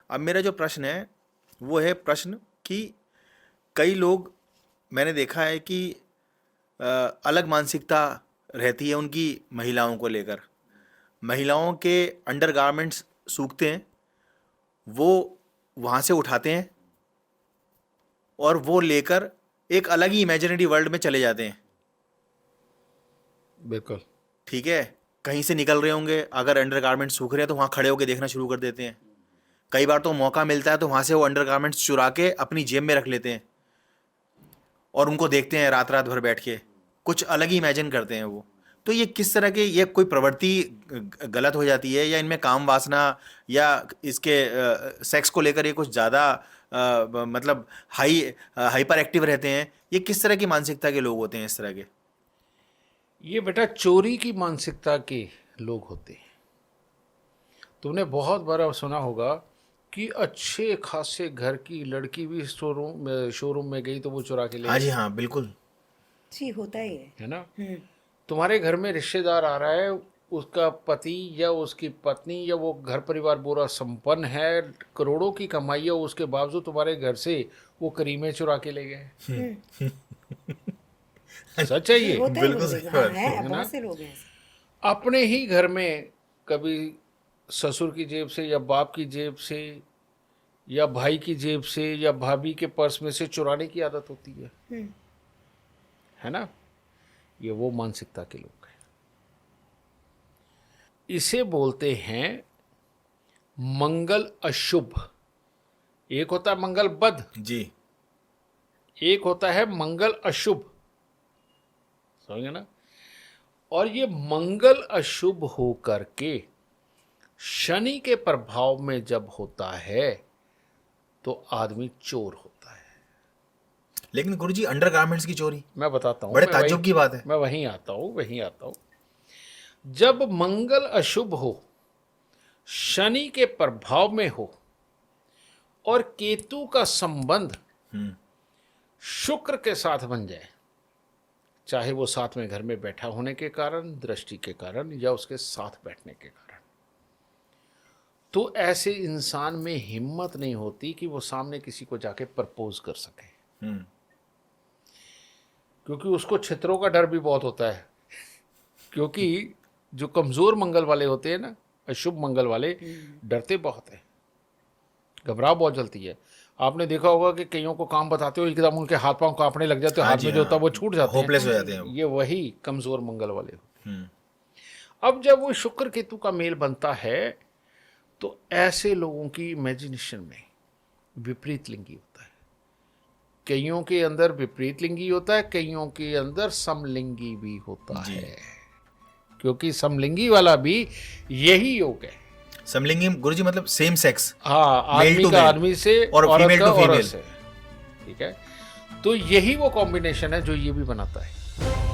अब मेरा जो प्रश्न है वो है प्रश्न कि कई लोग, मैंने देखा है कि अलग मानसिकता रहती है उनकी महिलाओं को लेकर। महिलाओं के अंडरगारमेंट्स सूखते हैं, वो वहाँ से उठाते हैं और वो लेकर एक अलग ही इमेजिनरी वर्ल्ड में चले जाते हैं। बिल्कुल। ठीक है, कहीं से निकल रहे होंगे, अगर अंडरगारमेंट्स सूख रहे हैं तो वहाँ खड़े होकर देखना शुरू कर देते हैं। कई बार तो मौका मिलता है तो वहाँ से वो अंडरगारमेंट्स चुरा के अपनी जेब में रख लेते हैं और उनको देखते हैं रात रात भर बैठ के, कुछ अलग ही इमेजिन करते हैं वो। तो ये किस तरह के, ये कोई प्रवृत्ति गलत हो जाती है, या इनमें काम वासना या इसके सेक्स को लेकर ये कुछ ज़्यादा मतलब हाइपर एक्टिव रहते हैं? ये किस तरह की मानसिकता के लोग होते हैं इस तरह के? ये बेटा चोरी की मानसिकता के लोग होते हैं। तुमने बहुत बार सुना होगा कि अच्छे खासे घर की लड़की भी शोरूम में गई तो वो चुरा के ले हाँ जी, गई। हाँ बिल्कुल। जी होता ही है ना। है। तुम्हारे घर में रिश्तेदार आ रहा है, उसका पति या उसकी पत्नी या वो घर परिवार पूरा संपन्न है, करोड़ों की कमाई है, उसके बावजूद तुम्हारे घर से वो करीमें चुरा के ले गए। सच है ये। होता है बिल्कुल लोग, सही हाँ बात है, है ना? बहुत से लोग हैं ऐसे। अपने ही घर में कभी ससुर की जेब से या बाप की जेब से या भाई की जेब से या भाभी के पर्स में से चुराने की आदत होती है ना। ये वो मानसिकता के लोग हैं। इसे बोलते हैं मंगल अशुभ। एक होता है मंगल बद, जी। एक होता है मंगल अशुभ। समझे ना। और ये मंगल अशुभ हो करके शनि के प्रभाव में जब होता है तो आदमी चोर होता है। लेकिन गुरुजी, अंडरगारमेंट्स की चोरी मैं बताता हूँ, बड़े ताज्जुब की बात है। मैं वहीं आता हूँ। जब मंगल अशुभ हो, शनि के प्रभाव में हो और केतु का संबंध शुक्र के साथ बन जाए, चाहे वो साथ में घर में बैठा होने के कारण, दृष्टि के कारण या उसके साथ बैठने के कारण, तो ऐसे इंसान में हिम्मत नहीं होती कि वो सामने किसी को जाके प्रपोज कर सके। क्योंकि उसको छित्रों का डर भी बहुत होता है। क्योंकि जो कमज़ोर मंगल वाले होते हैं ना, अशुभ मंगल वाले, डरते बहुत हैं, घबराहट बहुत जलती है। आपने देखा होगा कि कईयों को काम बताते हो एकदम उनके हाथ पांव कांपने लग जाते हैं, हाथ में जो होता है वो छूट जाते हैं, होपलेस हो जाते हैं वो। ये वही कमज़ोर मंगल वाले होते हैं। अब जब वो शुक्र केतु का मेल बनता है तो ऐसे लोगों की इमेजिनेशन में विपरीत लिंगी होता है। कईयों के अंदर विपरीत लिंगी होता है, कईयों के अंदर समलिंगी भी होता है। क्योंकि समलिंगी वाला भी यही योग है। समलिंगी गुरुजी मतलब सेम सेक्स। हाँ, आदमी का आदमी से और फीमेल टू फीमेल। ठीक है। तो यही वो कॉम्बिनेशन है जो ये भी बनाता है।